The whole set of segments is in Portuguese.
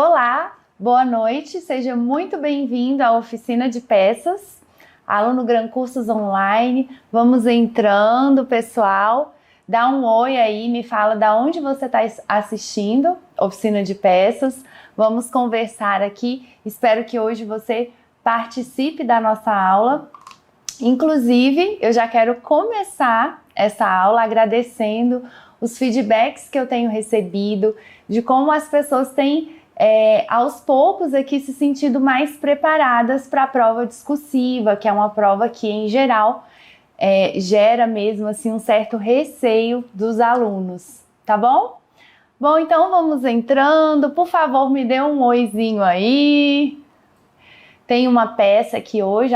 Olá, boa noite, seja muito bem-vindo à oficina de peças, aluno Gran Cursos Online. Vamos entrando, pessoal. Dá um oi aí, me fala de onde você está assistindo, oficina de peças. Vamos conversar aqui. Espero que hoje você participe da nossa aula. Inclusive, eu já quero começar essa aula agradecendo os feedbacks que eu tenho recebido, de como as pessoas têm aos poucos aqui se sentindo mais preparadas para a prova discursiva, que é uma prova que em geral gera mesmo assim um certo receio dos alunos, tá bom? Bom, então vamos entrando, por favor me dê um oizinho aí. Tem uma peça aqui hoje,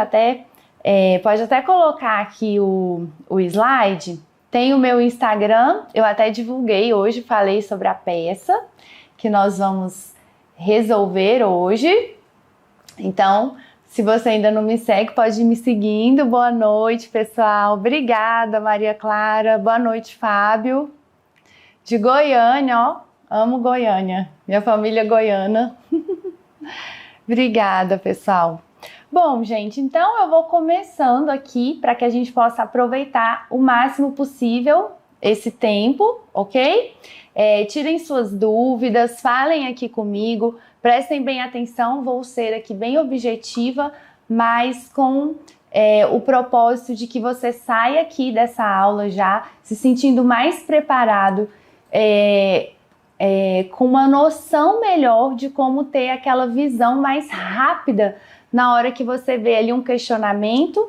pode até colocar aqui o slide. Tem o meu Instagram, eu até divulguei hoje, falei sobre a peça que nós vamos resolver hoje. Então, se você ainda não me segue, pode ir me seguindo. Boa noite, pessoal. Obrigada, Maria Clara. Boa noite, Fábio. De Goiânia, ó. Amo Goiânia. Minha família é goiana. Obrigada, pessoal. Bom, gente, então eu vou começando aqui para que a gente possa aproveitar o máximo possível esse tempo, ok? Tirem suas dúvidas, falem aqui comigo, prestem bem atenção, vou ser aqui bem objetiva, mas com o propósito de que você saia aqui dessa aula já se sentindo mais preparado, com uma noção melhor de como ter aquela visão mais rápida na hora que você vê ali um questionamento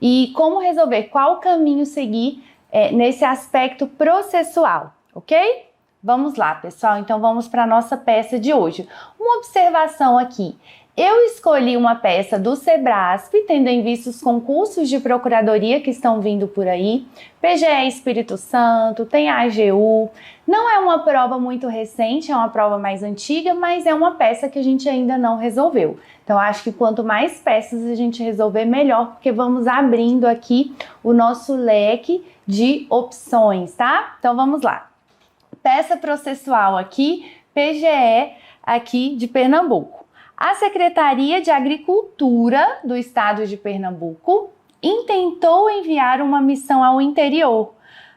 e como resolver, qual caminho seguir nesse aspecto processual, ok? Vamos lá, pessoal, então vamos para a nossa peça de hoje. Uma observação aqui. Eu escolhi uma peça do Sebrasp, tendo em vista os concursos de procuradoria que estão vindo por aí. PGE Espírito Santo, tem a AGU. Não é uma prova muito recente, é uma prova mais antiga, mas é uma peça que a gente ainda não resolveu. Então, acho que quanto mais peças a gente resolver, melhor, porque vamos abrindo aqui o nosso leque de opções, tá? Então, vamos lá. Peça processual aqui, PGE aqui de Pernambuco. A Secretaria de Agricultura do Estado de Pernambuco intentou enviar uma missão ao interior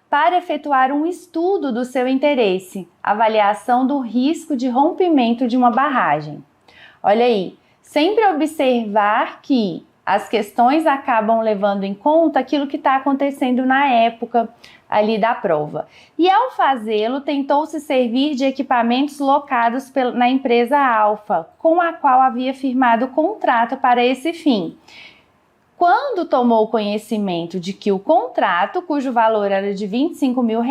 para efetuar um estudo do seu interesse, avaliação do risco de rompimento de uma barragem. Olha aí, sempre observar que as questões acabam levando em conta aquilo que está acontecendo na época ali da prova. E ao fazê-lo, tentou se servir de equipamentos locados na empresa Alfa, com a qual havia firmado contrato para esse fim. Quando tomou conhecimento de que o contrato, cujo valor era de R$25 mil,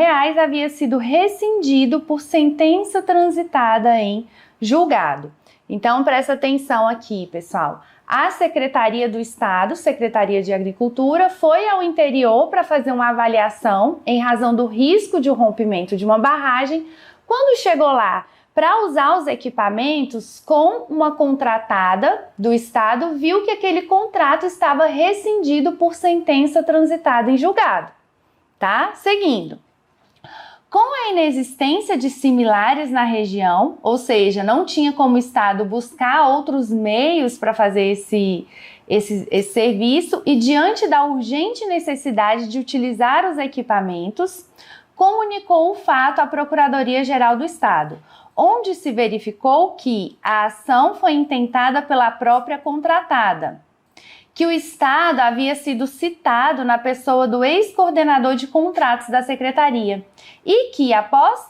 havia sido rescindido por sentença transitada em julgado. Então, presta atenção aqui, pessoal. A Secretaria do Estado, Secretaria de Agricultura, foi ao interior para fazer uma avaliação em razão do risco de um rompimento de uma barragem. Quando chegou lá para usar os equipamentos com uma contratada do Estado, viu que aquele contrato estava rescindido por sentença transitada em julgado. Tá? Seguindo. Com a inexistência de similares na região, ou seja, não tinha como o Estado buscar outros meios para fazer esse serviço e diante da urgente necessidade de utilizar os equipamentos, comunicou o fato à Procuradoria-Geral do Estado, onde se verificou que a ação foi intentada pela própria contratada, que o Estado havia sido citado na pessoa do ex-coordenador de contratos da Secretaria e que, após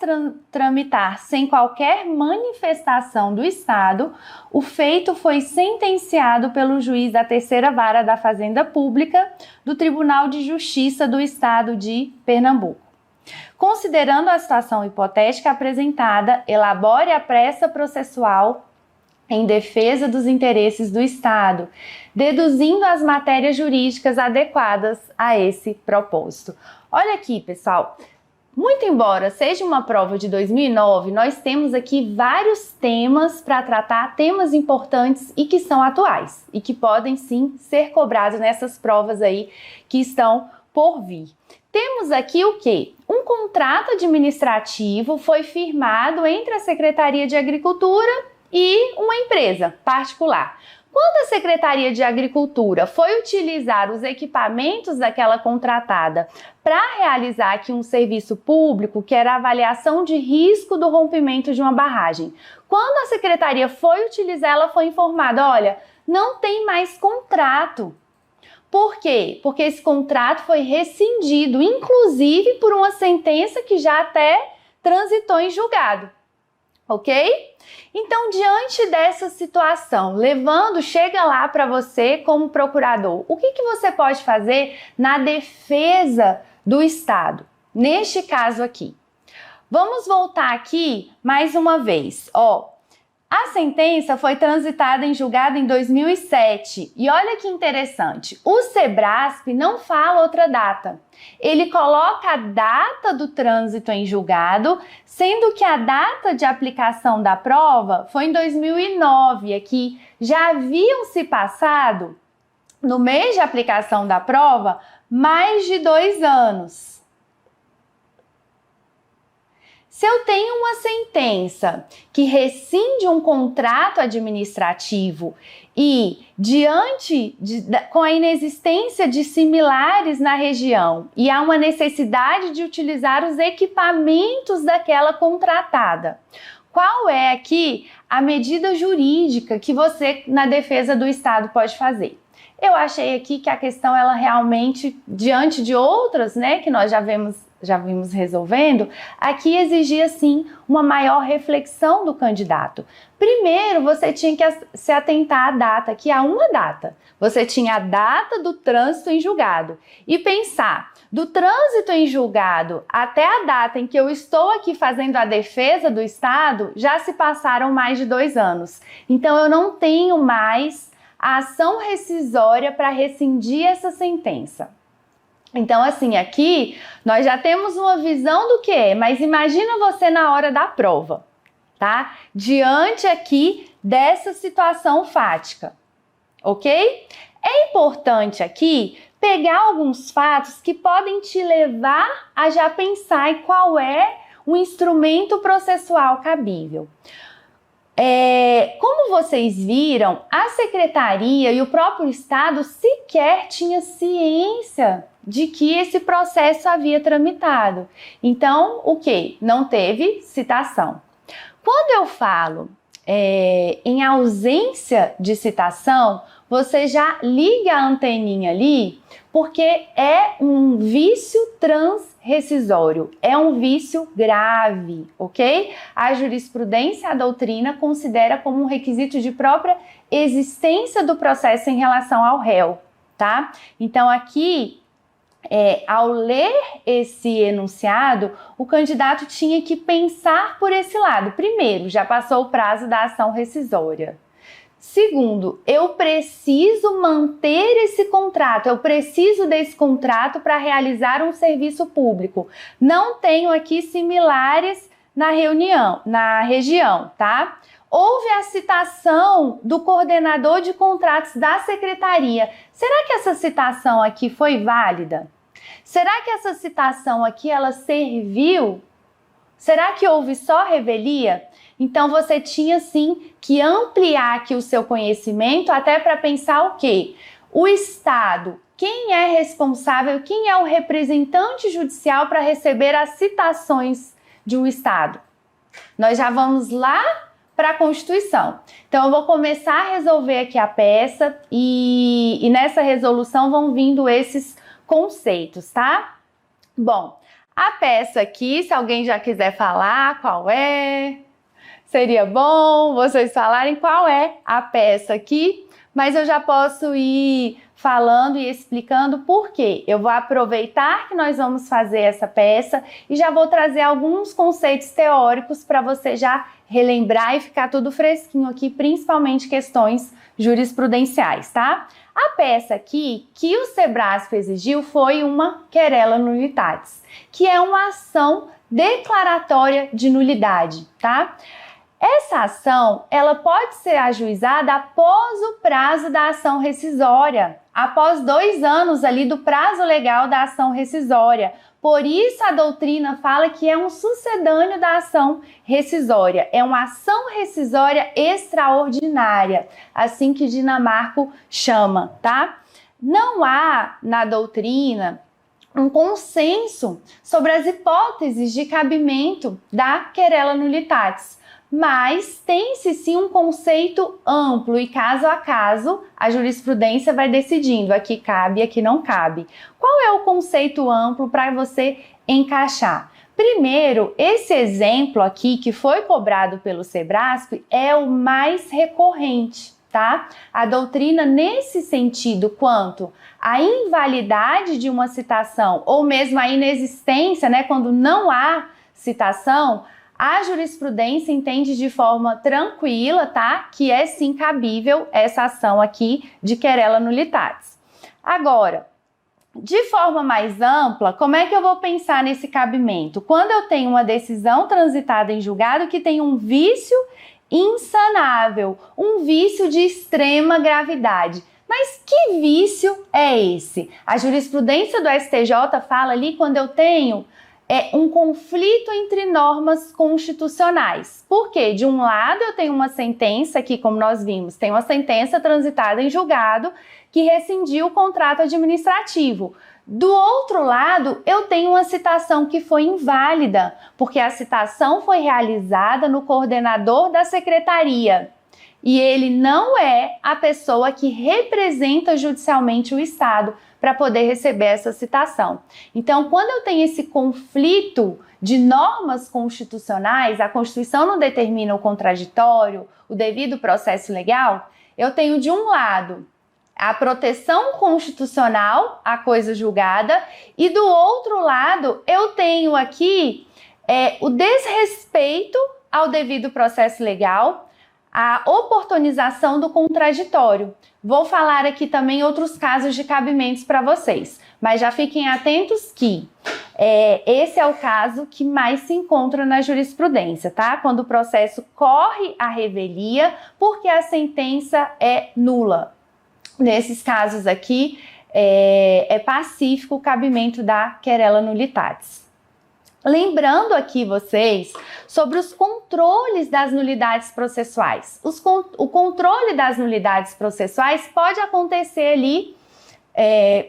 tramitar sem qualquer manifestação do Estado, o feito foi sentenciado pelo juiz da Terceira Vara da Fazenda Pública do Tribunal de Justiça do Estado de Pernambuco. Considerando a situação hipotética apresentada, elabore a peça processual em defesa dos interesses do Estado, deduzindo as matérias jurídicas adequadas a esse propósito. Olha aqui, pessoal, muito embora seja uma prova de 2009, nós temos aqui vários temas para tratar, temas importantes e que são atuais e que podem sim ser cobrados nessas provas aí que estão por vir. Temos aqui o quê? Um contrato administrativo foi firmado entre a Secretaria de Agricultura e uma empresa particular. Quando a Secretaria de Agricultura foi utilizar os equipamentos daquela contratada para realizar aqui um serviço público, que era a avaliação de risco do rompimento de uma barragem, quando a Secretaria foi utilizar, ela foi informada, olha, não tem mais contrato. Por quê? Porque esse contrato foi rescindido, inclusive por uma sentença que já até transitou em julgado. Ok? Então, diante dessa situação, chega lá para você como procurador, o que você pode fazer na defesa do Estado? Neste caso aqui. Vamos voltar aqui mais uma vez. A sentença foi transitada em julgado em 2007 e olha que interessante, o Sebrasp não fala outra data. Ele coloca a data do trânsito em julgado, sendo que a data de aplicação da prova foi em 2009, aqui já haviam se passado, no mês de aplicação da prova, mais de 2 anos. Se eu tenho uma sentença que rescinde um contrato administrativo e com a inexistência de similares na região e há uma necessidade de utilizar os equipamentos daquela contratada, qual é aqui a medida jurídica que você, na defesa do Estado, pode fazer? Eu achei aqui que a questão, ela realmente, diante de outras, que nós já vimos resolvendo, aqui exigia sim uma maior reflexão do candidato. Primeiro, você tinha que se atentar à data, que há uma data. Você tinha a data do trânsito em julgado e pensar, do trânsito em julgado até a data em que eu estou aqui fazendo a defesa do Estado, já se passaram mais de 2 anos. Então, eu não tenho mais a ação rescisória para rescindir essa sentença. Então, assim, aqui nós já temos uma visão do que é, mas imagina você na hora da prova, tá? Diante aqui dessa situação fática, ok? É importante aqui pegar alguns fatos que podem te levar a já pensar em qual é o instrumento processual cabível. Como vocês viram, a Secretaria e o próprio Estado sequer tinham ciência de que esse processo havia tramitado. Então, o que? Não teve citação. Quando eu falo em ausência de citação, você já liga a anteninha ali, porque é um vício transrescisório, é um vício grave, ok? A jurisprudência, a doutrina, considera como um requisito de própria existência do processo em relação ao réu, tá? Então, aqui, ao ler esse enunciado, o candidato tinha que pensar por esse lado. Primeiro, já passou o prazo da ação rescisória. Segundo, eu preciso manter esse contrato, eu preciso desse contrato para realizar um serviço público. Não tenho aqui similares na região, tá? Houve a citação do coordenador de contratos da Secretaria. Será que essa citação aqui foi válida? Será que essa citação aqui, ela serviu? Será que houve só revelia? Então, você tinha, sim, que ampliar aqui o seu conhecimento até para pensar o quê? O Estado, quem é responsável, quem é o representante judicial para receber as citações de um Estado? Nós já vamos lá para a Constituição. Então, eu vou começar a resolver aqui a peça e nessa resolução vão vindo esses conceitos, tá? Bom, a peça aqui, se alguém já quiser falar qual é... Seria bom vocês falarem qual é a peça aqui, mas eu já posso ir falando e explicando por quê. Eu vou aproveitar que nós vamos fazer essa peça e já vou trazer alguns conceitos teóricos para você já relembrar e ficar tudo fresquinho aqui, principalmente questões jurisprudenciais, tá? A peça aqui que o Sebrasp exigiu foi uma querela nullitatis, que é uma ação declaratória de nulidade, tá? Essa ação, ela pode ser ajuizada após o prazo da ação rescisória, após 2 anos ali do prazo legal da ação rescisória. Por isso a doutrina fala que é um sucedâneo da ação rescisória, é uma ação rescisória extraordinária, assim que Dinamarco chama, tá? Não há na doutrina um consenso sobre as hipóteses de cabimento da querela nullitatis, mas tem-se sim um conceito amplo e caso a caso a jurisprudência vai decidindo, aqui cabe, aqui não cabe. Qual é o conceito amplo para você encaixar? Primeiro, esse exemplo aqui que foi cobrado pelo Sebrasp é o mais recorrente, tá? A doutrina nesse sentido quanto à invalidade de uma citação ou mesmo a inexistência, né, quando não há citação, a jurisprudência entende de forma tranquila, tá? Que é sim cabível essa ação aqui de querela nullitatis. Agora, de forma mais ampla, como é que eu vou pensar nesse cabimento? Quando eu tenho uma decisão transitada em julgado que tem um vício insanável, um vício de extrema gravidade. Mas que vício é esse? A jurisprudência do STJ fala ali quando eu tenho um conflito entre normas constitucionais. Por quê? De um lado eu tenho uma sentença aqui, como nós vimos, tem uma sentença transitada em julgado que rescindiu o contrato administrativo. Do outro lado, eu tenho uma citação que foi inválida, porque a citação foi realizada no coordenador da secretaria. E ele não é a pessoa que representa judicialmente o Estado para poder receber essa citação. Então, quando eu tenho esse conflito de normas constitucionais, a Constituição não determina o contraditório, o devido processo legal, eu tenho de um lado a proteção constitucional, a coisa julgada, e do outro lado eu tenho aqui o desrespeito ao devido processo legal, a oportunização do contraditório. Vou falar aqui também outros casos de cabimentos para vocês, mas já fiquem atentos que esse é o caso que mais se encontra na jurisprudência, tá? Quando o processo corre à revelia porque a sentença é nula. Nesses casos aqui, é pacífico o cabimento da querela nullitatis. Lembrando aqui vocês sobre os controles das nulidades processuais. O controle das nulidades processuais pode acontecer ali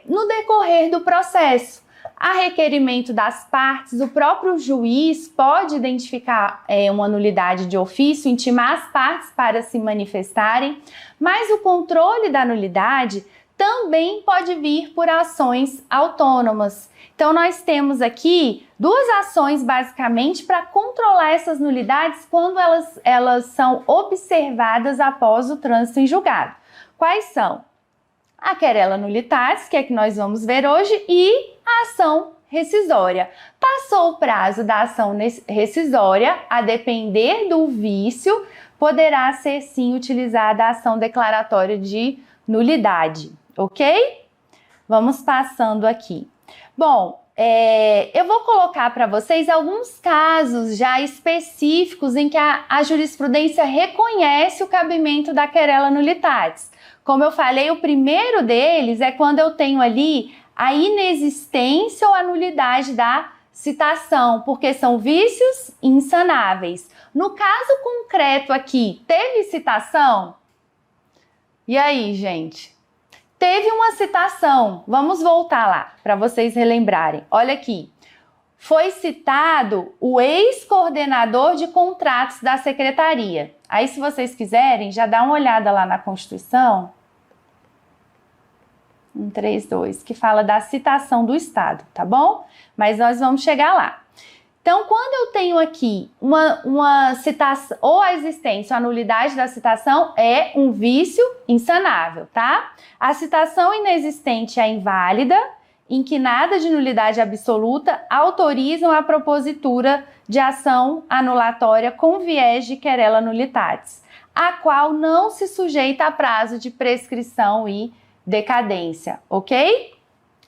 no decorrer do processo. A requerimento das partes, o próprio juiz pode identificar uma nulidade de ofício, intimar as partes para se manifestarem, mas o controle da nulidade também pode vir por ações autônomas. Então, nós temos aqui 2 ações, basicamente, para controlar essas nulidades quando elas são observadas após o trânsito em julgado. Quais são? A querela nullitatis, que é que nós vamos ver hoje, e a ação rescisória. Passou o prazo da ação rescisória, a depender do vício, poderá ser sim utilizada a ação declaratória de nulidade, ok? Vamos passando aqui. Bom, eu vou colocar para vocês alguns casos já específicos em que a jurisprudência reconhece o cabimento da querela nullitatis. Como eu falei, o primeiro deles é quando eu tenho ali a inexistência ou a nulidade da citação, porque são vícios insanáveis. No caso concreto aqui, teve citação? E aí, gente? Teve uma citação, vamos voltar lá para vocês relembrarem. Olha aqui, foi citado o ex-coordenador de contratos da secretaria. Aí, se vocês quiserem, já dá uma olhada lá na Constituição, 132, que fala da citação do Estado, tá bom? Mas nós vamos chegar lá. Então, quando eu tenho aqui uma citação, ou a existência ou a nulidade da citação é um vício insanável, tá? A citação inexistente é inválida, em que nada de nulidade absoluta autorizam a propositura de ação anulatória com viés de querela nullitatis, a qual não se sujeita a prazo de prescrição e decadência, ok?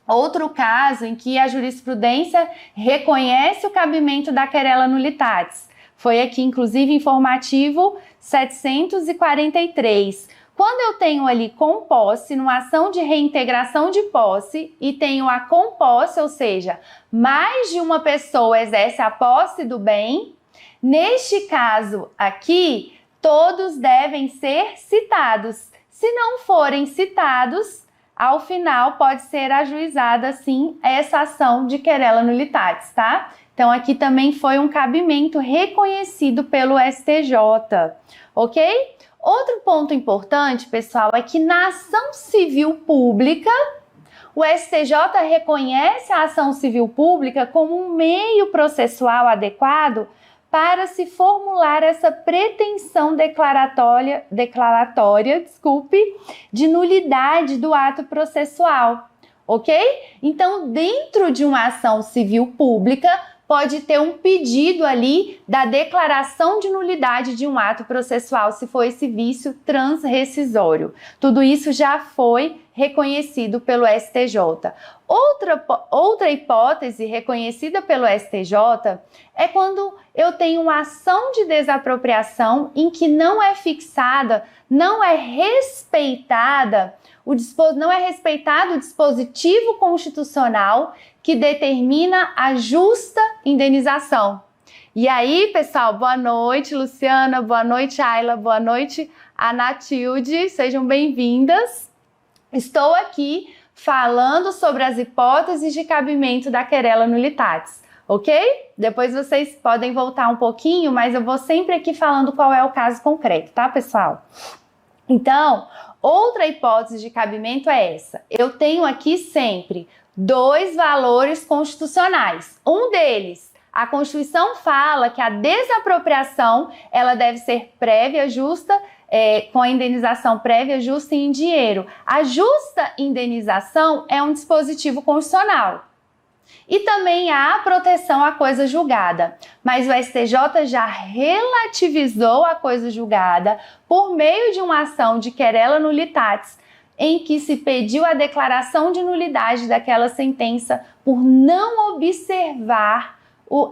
Outro caso em que a jurisprudência reconhece o cabimento da querela nullitatis foi aqui, inclusive, informativo 743, quando eu tenho ali com posse, numa ação de reintegração de posse, e tenho a com posse, ou seja, mais de uma pessoa exerce a posse do bem, neste caso aqui, todos devem ser citados. Se não forem citados, ao final pode ser ajuizada, sim, essa ação de querela nulitatis, tá? Então, aqui também foi um cabimento reconhecido pelo STJ, ok? Outro ponto importante, pessoal, é que na ação civil pública, o STJ reconhece a ação civil pública como um meio processual adequado para se formular essa pretensão declaratória, de nulidade do ato processual, ok? Então, dentro de uma ação civil pública, pode ter um pedido ali da declaração de nulidade de um ato processual, se for esse vício transrescisório. Tudo isso já foi reconhecido pelo STJ. Outra hipótese reconhecida pelo STJ é quando eu tenho uma ação de desapropriação em que não é fixada, não é respeitado o dispositivo constitucional que determina a justa indenização. E aí, pessoal, boa noite, Luciana, boa noite, Ayla, boa noite, Anatilde, sejam bem-vindas. Estou aqui falando sobre as hipóteses de cabimento da querela nulitatis, ok? Depois vocês podem voltar um pouquinho, mas eu vou sempre aqui falando qual é o caso concreto, tá, pessoal? Então, outra hipótese de cabimento é essa. Eu tenho aqui sempre dois valores constitucionais. Um deles, a Constituição fala que a desapropriação ela deve ser prévia, justa, com a indenização prévia, justa e em dinheiro. A justa indenização é um dispositivo constitucional. E também há a proteção à coisa julgada. Mas o STJ já relativizou a coisa julgada por meio de uma ação de querela nulitatis, em que se pediu a declaração de nulidade daquela sentença por não observar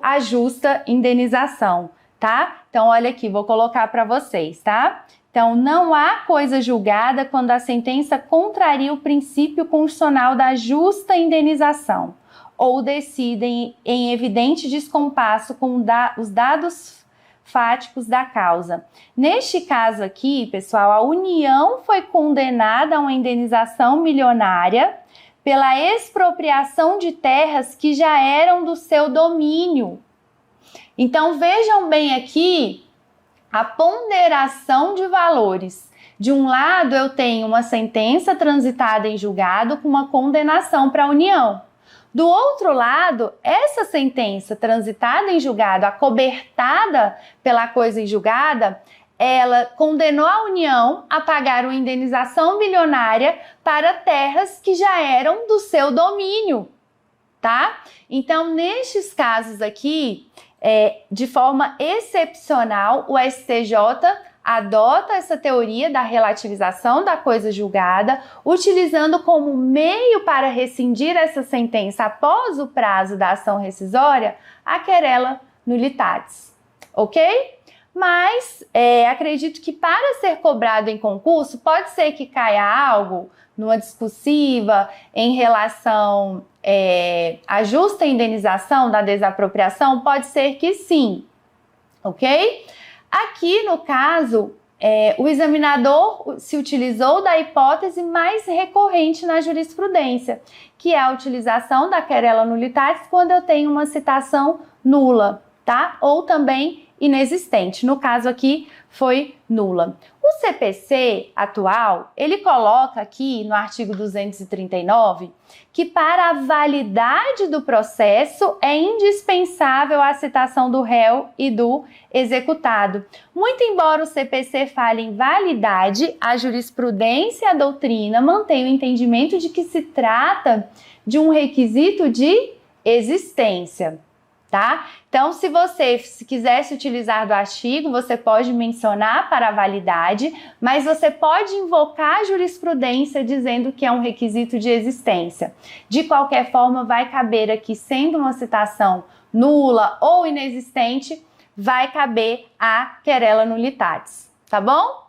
a justa indenização, tá? Então, olha aqui, vou colocar para vocês, tá? Então, não há coisa julgada quando a sentença contraria o princípio constitucional da justa indenização ou decidem em evidente descompasso com os dados fáticos da causa. Neste caso aqui, pessoal, a União foi condenada a uma indenização milionária pela expropriação de terras que já eram do seu domínio. Então, vejam bem aqui a ponderação de valores. De um lado, eu tenho uma sentença transitada em julgado com uma condenação para a União. Do outro lado, essa sentença transitada em julgado, acobertada pela coisa em julgada, ela condenou a União a pagar uma indenização milionária para terras que já eram do seu domínio, tá? Então, nestes casos aqui, de forma excepcional, o STJ adota essa teoria da relativização da coisa julgada, utilizando como meio para rescindir essa sentença após o prazo da ação rescisória, a querela nulitatis, ok? Mas acredito que para ser cobrado em concurso, pode ser que caia algo numa discursiva em relação à justa indenização da desapropriação, pode ser que sim, ok? Aqui, no caso, o examinador se utilizou da hipótese mais recorrente na jurisprudência, que é a utilização da querela nulitatis quando eu tenho uma citação nula, tá? Ou também inexistente. No caso aqui, foi nula. O CPC atual, ele coloca aqui no artigo 239 que para a validade do processo é indispensável a citação do réu e do executado. Muito embora o CPC fale em validade, a jurisprudência e a doutrina mantêm o entendimento de que se trata de um requisito de existência. Tá? Então, se você quisesse utilizar do artigo, você pode mencionar para a validade, mas você pode invocar a jurisprudência dizendo que é um requisito de existência. De qualquer forma, vai caber aqui, sendo uma citação nula ou inexistente, vai caber a querela nulitatis, tá bom?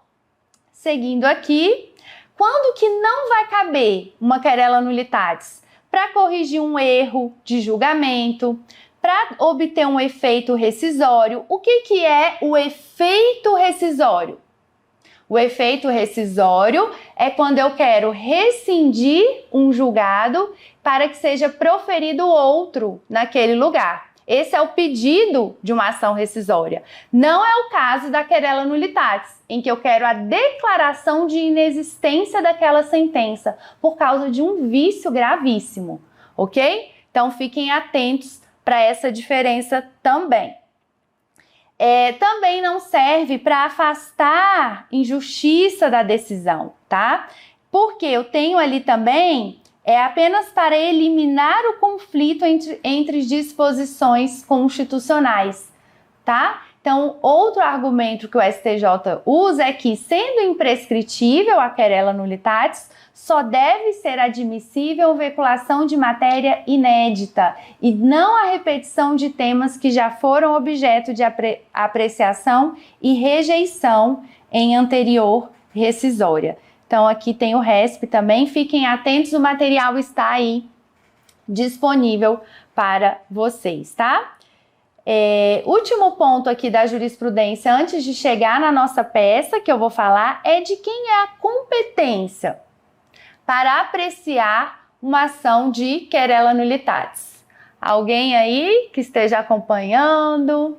seguindo aqui, quando que não vai caber uma querela nulitatis? Para corrigir um erro de julgamento, para obter um efeito rescisório. O que é o efeito rescisório? O efeito rescisório é quando eu quero rescindir um julgado para que seja proferido outro naquele lugar. Esse é o pedido de uma ação rescisória. Não é o caso da querela nulitatis, em que eu quero a declaração de inexistência daquela sentença por causa de um vício gravíssimo, ok? Então fiquem atentos para essa diferença também. Também não serve para afastar injustiça da decisão, tá? Porque eu tenho ali também, apenas para eliminar o conflito entre disposições constitucionais, tá? Então, outro argumento que o STJ usa é que, sendo imprescritível a querela nulitatis, só deve ser admissível veiculação de matéria inédita e não a repetição de temas que já foram objeto de apreciação e rejeição em anterior rescisória. Então, aqui tem o RESP também. Fiquem atentos, o material está aí disponível para vocês, tá? Último ponto aqui da jurisprudência, antes de chegar na nossa peça, que eu vou falar, é de quem é a competência para apreciar uma ação de querela nulitatis. Alguém aí que esteja acompanhando?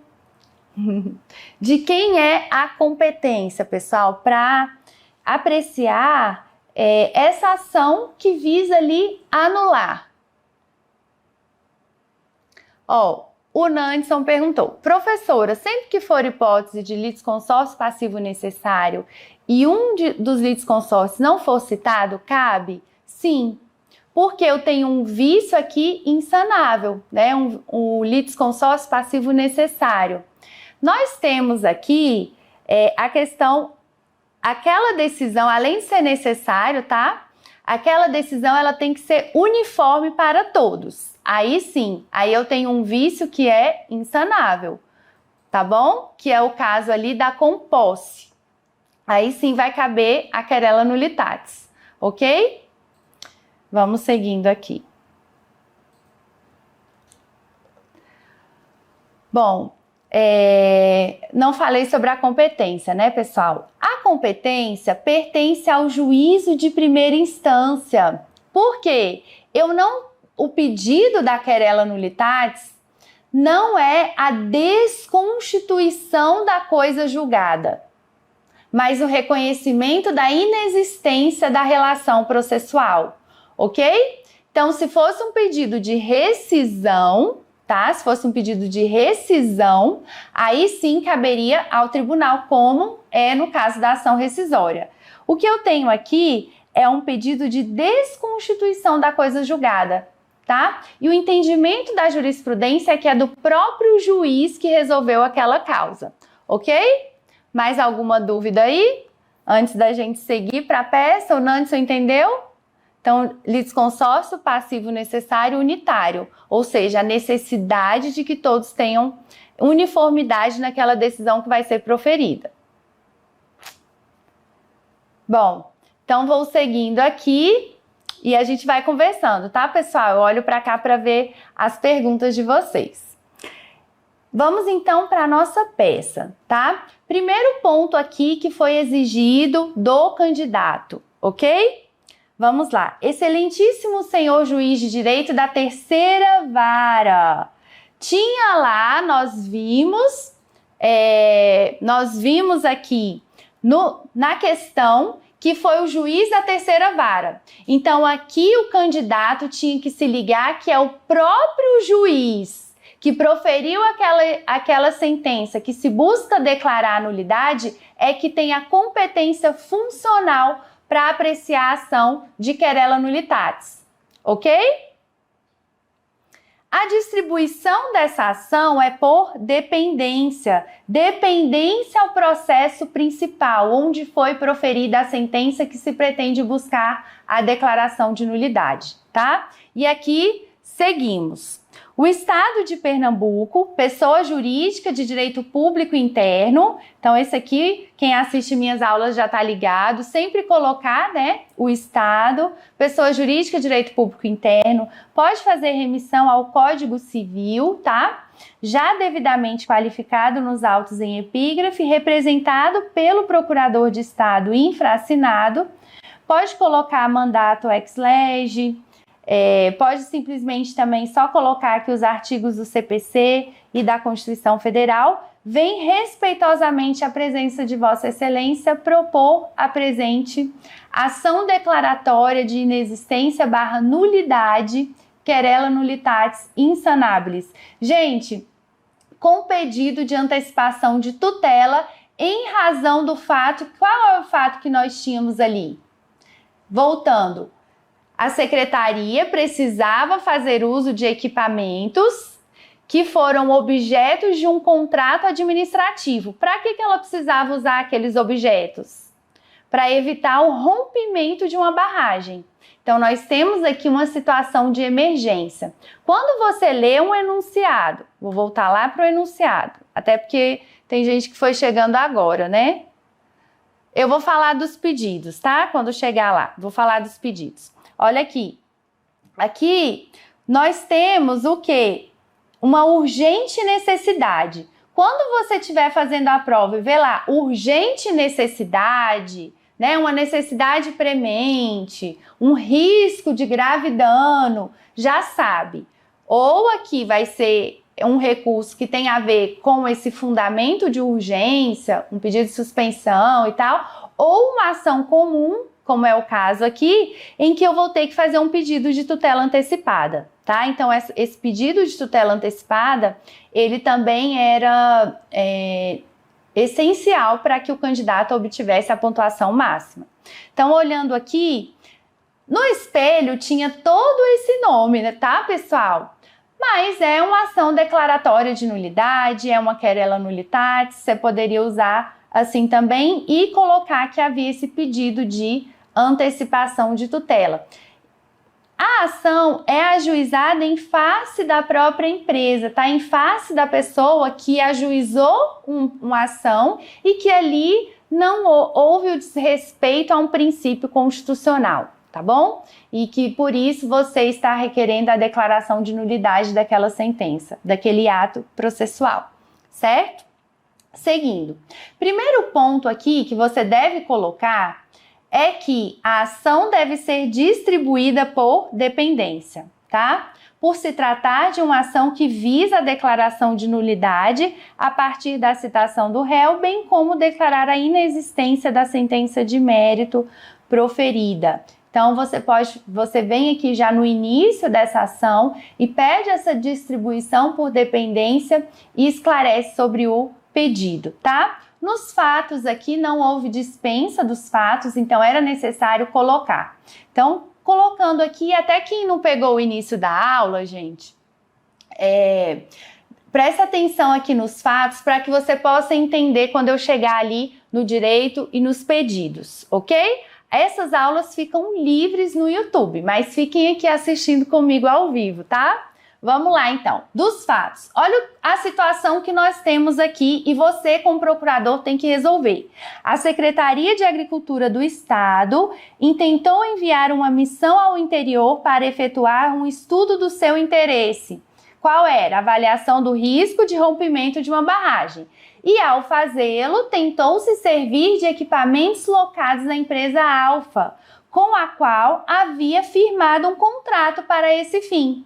De quem é a competência, pessoal, para apreciar essa ação que visa ali anular? O Nanson perguntou: professora, sempre que for hipótese de litisconsórcio passivo necessário e dos litisconsórcios não for citado, cabe? Sim, porque eu tenho um vício aqui insanável, né? Um litisconsórcio passivo necessário. Nós temos aqui a questão, aquela decisão, além de ser necessário, tá? Aquela decisão ela tem que ser uniforme para todos. Aí sim, aí eu tenho um vício que é insanável, tá bom? Que é o caso ali da composse. Aí sim vai caber a querela nulitatis, ok? Vamos seguindo aqui. Bom, não falei sobre a competência, né, pessoal? A competência pertence ao juízo de primeira instância. Por quê? O pedido da querela nulitatis não é a desconstituição da coisa julgada, mas o reconhecimento da inexistência da relação processual, ok? Então, se fosse um pedido de rescisão, tá? Se fosse um pedido de rescisão, aí sim caberia ao tribunal, como é no caso da ação rescisória. O que eu tenho aqui é um pedido de desconstituição da coisa julgada, tá? E o entendimento da jurisprudência é que é do próprio juiz que resolveu aquela causa, ok? Mais alguma dúvida aí? Antes da gente seguir para a peça, o Nanson entendeu? Então, litisconsórcio passivo necessário unitário, ou seja, a necessidade de que todos tenham uniformidade naquela decisão que vai ser proferida. Bom, então vou seguindo aqui e a gente vai conversando, tá, pessoal? Eu olho para cá para ver as perguntas de vocês. Vamos então para a nossa peça, tá? Primeiro ponto aqui que foi exigido do candidato, ok? Vamos lá. Excelentíssimo senhor juiz de direito da terceira vara. Tinha lá, nós vimos aqui na questão que foi o juiz da terceira vara. Então, aqui o candidato tinha que se ligar que é o próprio juiz que proferiu aquela sentença, que se busca declarar a nulidade, é que tem a competência funcional para apreciar a ação de querela nulitatis, ok? A distribuição dessa ação é por dependência ao processo principal, onde foi proferida a sentença que se pretende buscar a declaração de nulidade, tá? E aqui seguimos. O Estado de Pernambuco, pessoa jurídica de direito público interno. Então, esse aqui, quem assiste minhas aulas já está ligado. Sempre colocar, né, o Estado, pessoa jurídica de direito público interno. Pode fazer remissão ao Código Civil, tá? Já devidamente qualificado nos autos em epígrafe, representado pelo Procurador de Estado infraassinado. Pode colocar mandato ex lege. Pode simplesmente também só colocar aqui os artigos do CPC e da Constituição Federal. Vem respeitosamente à presença de Vossa Excelência propor a presente ação declaratória de inexistência / nulidade, querela nullitatis insanabilis. Gente, com pedido de antecipação de tutela em razão do fato, qual é o fato que nós tínhamos ali? Voltando. A secretaria precisava fazer uso de equipamentos que foram objetos de um contrato administrativo. Para que ela precisava usar aqueles objetos? Para evitar o rompimento de uma barragem. Então, nós temos aqui uma situação de emergência. Quando você lê um enunciado, vou voltar lá para o enunciado, até porque tem gente que foi chegando agora, né? Eu vou falar dos pedidos, tá? Quando chegar lá, vou falar dos pedidos. Olha aqui. Aqui nós temos o quê? Uma urgente necessidade. Quando você estiver fazendo a prova e vê lá urgente necessidade, né, uma necessidade premente, um risco de grave dano, já sabe. Ou aqui vai ser um recurso que tem a ver com esse fundamento de urgência, um pedido de suspensão e tal, ou uma ação comum, como é o caso aqui, em que eu vou ter que fazer um pedido de tutela antecipada, tá? Então, esse pedido de tutela antecipada, ele também era essencial para que o candidato obtivesse a pontuação máxima. Então, olhando aqui, no espelho tinha todo esse nome, né, tá, pessoal? Mas é uma ação declaratória de nulidade, é uma querela nullitatis, você poderia usar assim também e colocar que havia esse pedido de antecipação de tutela. A ação é ajuizada em face da própria empresa, tá? Em face da pessoa que ajuizou uma ação e que ali não houve o desrespeito a um princípio constitucional, tá bom? E que por isso você está requerendo a declaração de nulidade daquela sentença, daquele ato processual, certo? Seguindo. Primeiro ponto aqui que você deve colocar é que a ação deve ser distribuída por dependência, tá? Por se tratar de uma ação que visa a declaração de nulidade a partir da citação do réu, bem como declarar a inexistência da sentença de mérito proferida. Então, você vem aqui já no início dessa ação e pede essa distribuição por dependência e esclarece sobre o pedido, tá? Nos fatos aqui não houve dispensa dos fatos, então era necessário colocar. Então, colocando aqui, até quem não pegou o início da aula, gente, presta atenção aqui nos fatos para que você possa entender quando eu chegar ali no direito e nos pedidos, ok? Essas aulas ficam livres no YouTube, mas fiquem aqui assistindo comigo ao vivo, tá? Vamos lá, então. Dos fatos. Olha a situação que nós temos aqui e você, como procurador, tem que resolver. A Secretaria de Agricultura do Estado intentou enviar uma missão ao interior para efetuar um estudo do seu interesse. Qual era? A avaliação do risco de rompimento de uma barragem. E, ao fazê-lo, tentou se servir de equipamentos locados na empresa Alfa, com a qual havia firmado um contrato para esse fim.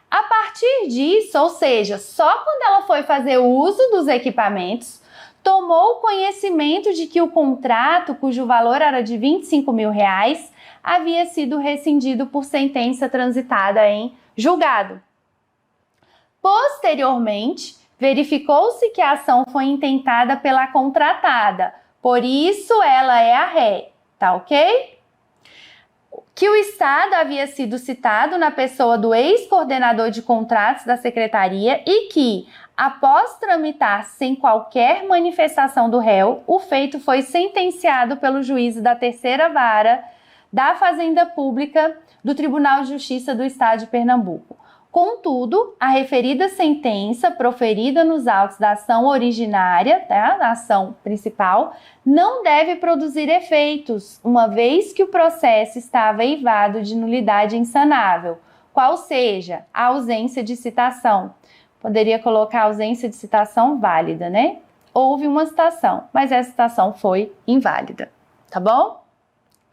A partir disso, ou seja, só quando ela foi fazer uso dos equipamentos, tomou conhecimento de que o contrato, cujo valor era de R$25 mil, havia sido rescindido por sentença transitada em julgado. Posteriormente, verificou-se que a ação foi intentada pela contratada, por isso ela é a ré, tá ok? Que o Estado havia sido citado na pessoa do ex-coordenador de contratos da Secretaria e que, após tramitar sem qualquer manifestação do réu, o feito foi sentenciado pelo juízo da Terceira Vara da Fazenda Pública do Tribunal de Justiça do Estado de Pernambuco. Contudo, a referida sentença proferida nos autos da ação originária, tá, da ação principal, não deve produzir efeitos, uma vez que o processo estava eivado de nulidade insanável, qual seja a ausência de citação. Poderia colocar ausência de citação válida, né? Houve uma citação, mas essa citação foi inválida, tá bom?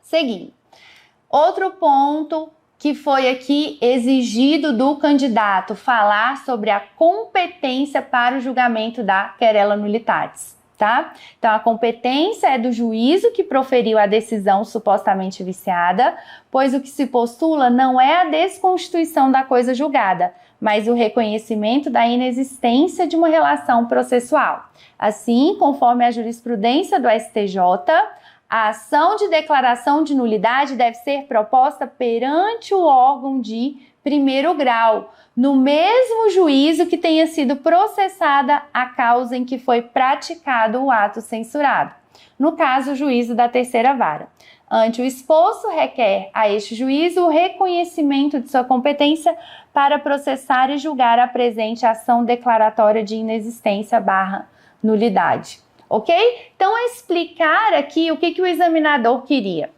Seguindo. Outro ponto que foi aqui exigido do candidato, falar sobre a competência para o julgamento da querela nulitatis, tá? Então, a competência é do juízo que proferiu a decisão supostamente viciada, pois o que se postula não é a desconstituição da coisa julgada, mas o reconhecimento da inexistência de uma relação processual. Assim, conforme a jurisprudência do STJ, a ação de declaração de nulidade deve ser proposta perante o órgão de primeiro grau, no mesmo juízo que tenha sido processada a causa em que foi praticado o ato censurado. No caso, o juízo da terceira vara. Ante o exposto, requer a este juízo o reconhecimento de sua competência para processar e julgar a presente ação declaratória de inexistência / nulidade. Ok? Então, explicar aqui o que o examinador queria.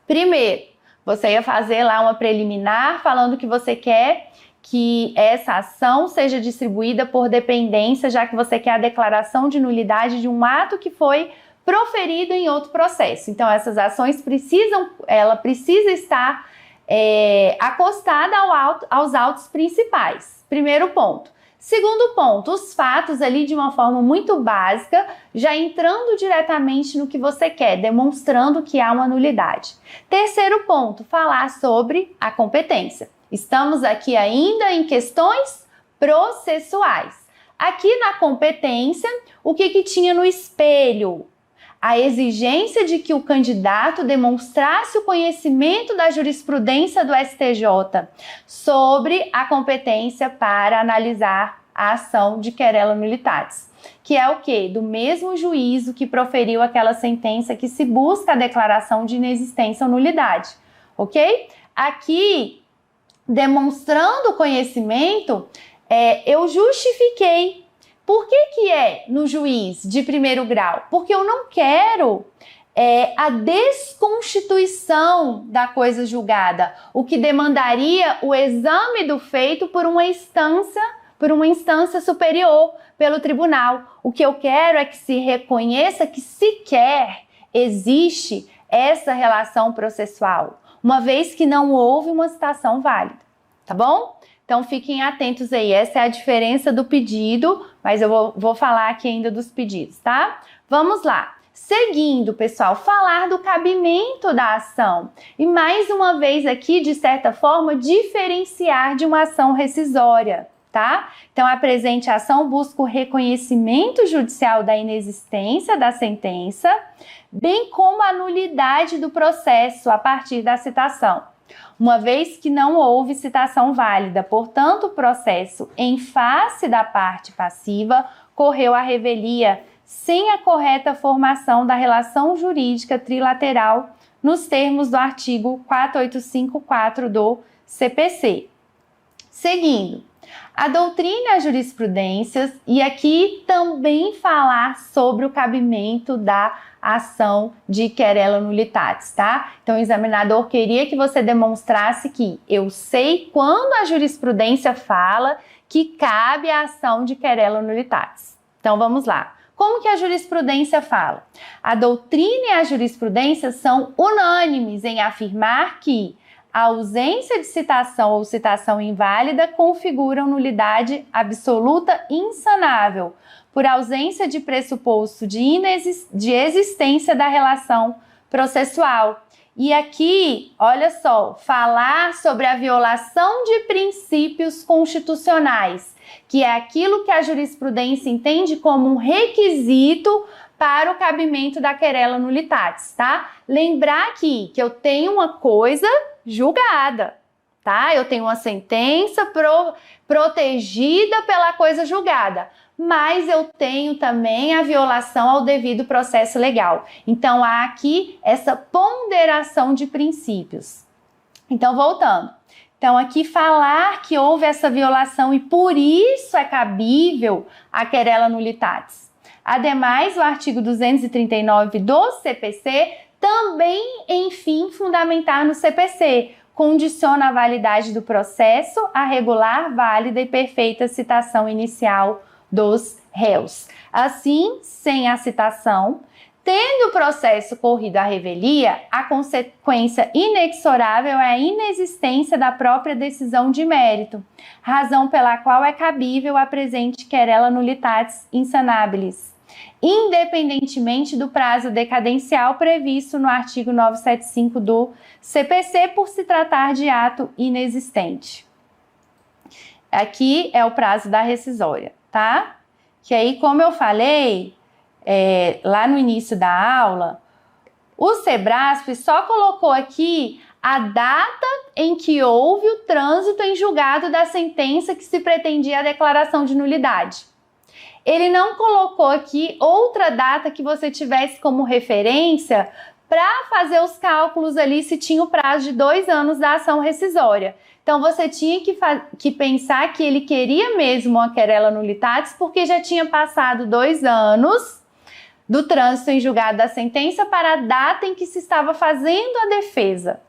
Primeiro, você ia fazer lá uma preliminar falando que você quer que essa ação seja distribuída por dependência, já que você quer a declaração de nulidade de um ato que foi proferido em outro processo. Então, essas ações ela precisa estar acostada aos autos principais. Primeiro ponto. Segundo ponto, os fatos ali de uma forma muito básica, já entrando diretamente no que você quer, demonstrando que há uma nulidade. Terceiro ponto, falar sobre a competência. Estamos aqui ainda em questões processuais. Aqui na competência, o que tinha no espelho? A exigência de que o candidato demonstrasse o conhecimento da jurisprudência do STJ sobre a competência para analisar a ação de querela nulitatis, que é o quê? Do mesmo juízo que proferiu aquela sentença que se busca a declaração de inexistência ou nulidade, ok? Aqui, demonstrando o conhecimento, eu justifiquei. Por que é no juiz de primeiro grau? Porque eu não quero a desconstituição da coisa julgada, o que demandaria o exame do feito por uma instância superior, pelo tribunal. O que eu quero é que se reconheça que sequer existe essa relação processual, uma vez que não houve uma citação válida, tá bom? Então, fiquem atentos aí, essa é a diferença do pedido, mas eu vou falar aqui ainda dos pedidos, tá? Vamos lá. Seguindo, pessoal, falar do cabimento da ação. E mais uma vez aqui, de certa forma, diferenciar de uma ação rescisória, tá? Então, a presente ação busca o reconhecimento judicial da inexistência da sentença, bem como a nulidade do processo a partir da citação. Uma vez que não houve citação válida, portanto, o processo em face da parte passiva correu à revelia sem a correta formação da relação jurídica trilateral nos termos do artigo 4854 do CPC. Seguindo, a doutrina e as jurisprudências, e aqui também falar sobre o cabimento da ação de querela nulitatis, tá? Então, o examinador queria que você demonstrasse que eu sei quando a jurisprudência fala que cabe a ação de querela nulitatis. Então, vamos lá. Como que a jurisprudência fala? A doutrina e a jurisprudência são unânimes em afirmar que a ausência de citação ou citação inválida configuram nulidade absoluta insanável, por ausência de pressuposto de existência da relação processual. E aqui, olha só, falar sobre a violação de princípios constitucionais, que é aquilo que a jurisprudência entende como um requisito para o cabimento da querela nulitatis, tá? Lembrar aqui que eu tenho uma coisa julgada, tá? Eu tenho uma sentença protegida pela coisa julgada, mas eu tenho também a violação ao devido processo legal. Então, há aqui essa ponderação de princípios. Então, voltando. Então, aqui falar que houve essa violação e por isso é cabível a querela nulitatis. Ademais, o artigo 239 do CPC também, enfim, fundamentar no CPC, condiciona a validade do processo à regular, válida e perfeita citação inicial dos réus. Assim, sem a citação, tendo o processo corrido à revelia, a consequência inexorável é a inexistência da própria decisão de mérito, razão pela qual é cabível a presente querela nulitatis insanabilis, independentemente do prazo decadencial previsto no artigo 975 do CPC por se tratar de ato inexistente. Aqui é o prazo da rescisória, tá? Que aí, como eu falei, lá no início da aula, o Sebrasp só colocou aqui a data em que houve o trânsito em julgado da sentença que se pretendia a declaração de nulidade. Ele não colocou aqui outra data que você tivesse como referência para fazer os cálculos ali se tinha o prazo de 2 anos da ação rescisória. Então, você tinha que pensar que ele queria mesmo a querela nulitatis porque já tinha passado 2 anos do trânsito em julgado da sentença para a data em que se estava fazendo a defesa.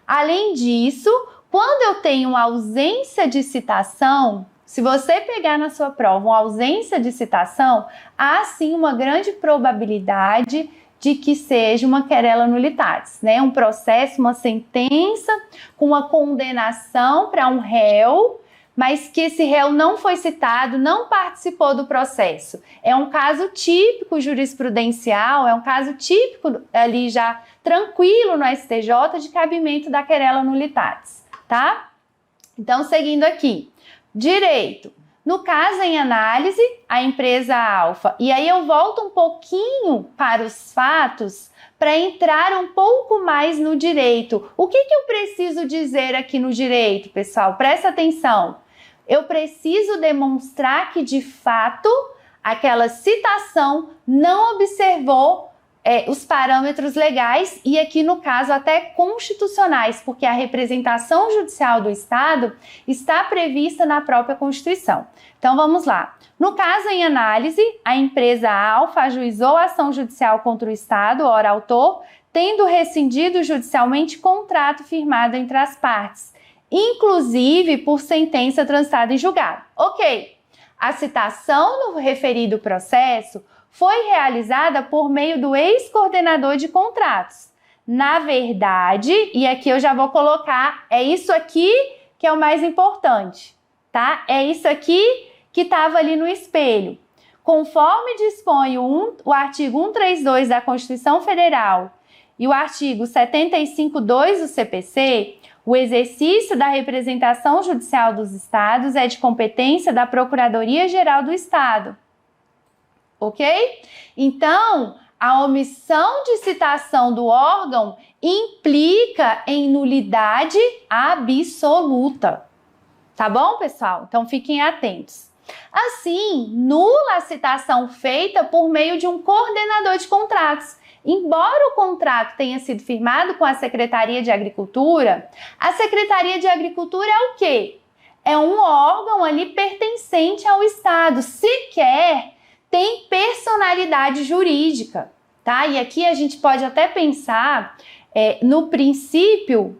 Além disso, quando eu tenho uma ausência de citação, se você pegar na sua prova uma ausência de citação, há sim uma grande probabilidade de que seja uma querela nulitatis, né? Um processo, uma sentença com uma condenação para um réu, mas que esse réu não foi citado, não participou do processo. É um caso típico jurisprudencial, é um caso típico ali já tranquilo no STJ de cabimento da querela nulitatis, tá? Então, seguindo aqui. Direito. No caso em análise, a empresa Alfa, e aí eu volto um pouquinho para os fatos para entrar um pouco mais no direito. O que eu preciso dizer aqui no direito, pessoal? Presta atenção. Eu preciso demonstrar que, de fato, aquela citação não observou os parâmetros legais e aqui no caso até constitucionais, porque a representação judicial do Estado está prevista na própria Constituição. Então vamos lá. No caso em análise, a empresa Alfa ajuizou a ação judicial contra o Estado, ora autor, tendo rescindido judicialmente contrato firmado entre as partes, inclusive por sentença transitada em julgado. Ok, a citação no referido processo foi realizada por meio do ex-coordenador de contratos. Na verdade, e aqui eu já vou colocar, é isso aqui que é o mais importante, tá? É isso aqui que estava ali no espelho. Conforme dispõe o artigo 132 da Constituição Federal e o artigo 75.2 do CPC, o exercício da representação judicial dos Estados é de competência da Procuradoria-Geral do Estado. Ok? Então, a omissão de citação do órgão implica em nulidade absoluta. Tá bom, pessoal? Então, fiquem atentos. Assim, nula a citação feita por meio de um coordenador de contratos. Embora o contrato tenha sido firmado com a Secretaria de Agricultura, a Secretaria de Agricultura é o quê? É um órgão ali pertencente ao Estado, sequer tem personalidade jurídica, tá? E aqui a gente pode até pensar no princípio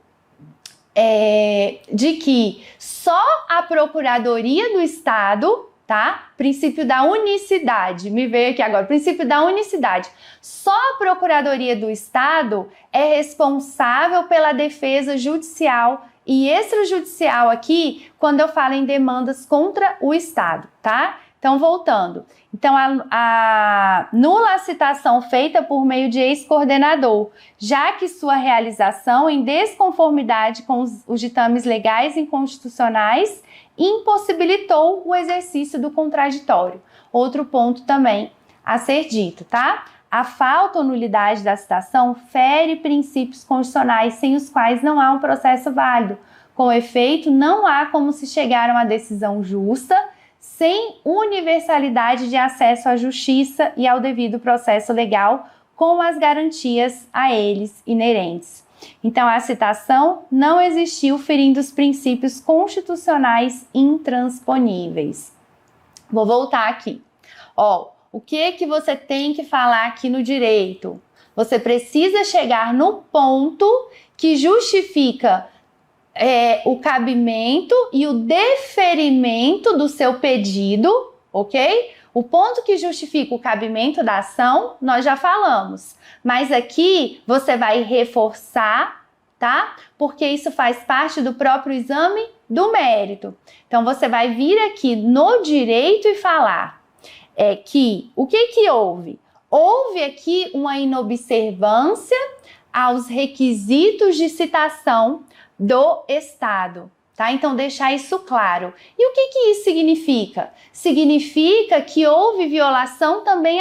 de que só a Procuradoria do Estado, tá? Princípio da unicidade, me veio aqui agora, princípio da unicidade. Só a Procuradoria do Estado é responsável pela defesa judicial e extrajudicial aqui, quando eu falo em demandas contra o Estado, tá? Então, voltando. Então, a nula a citação feita por meio de ex-coordenador, já que sua realização em desconformidade com os ditames legais e inconstitucionais impossibilitou o exercício do contraditório. Outro ponto também a ser dito, tá? A falta ou nulidade da citação fere princípios constitucionais sem os quais não há um processo válido. Com efeito, não há como se chegar a uma decisão justa sem universalidade de acesso à justiça e ao devido processo legal, com as garantias a eles inerentes. Então, a citação não existiu, ferindo os princípios constitucionais intransponíveis. Vou voltar aqui. Ó, o que você tem que falar aqui no direito? Você precisa chegar no ponto que justifica o cabimento e o deferimento do seu pedido, ok? O ponto que justifica o cabimento da ação, nós já falamos. Mas aqui você vai reforçar, tá? Porque isso faz parte do próprio exame do mérito. Então, você vai vir aqui no direito e falar que o que houve? Houve aqui uma inobservância aos requisitos de citação do Estado, tá? Então, deixar isso claro. E o que isso significa? Significa que houve violação também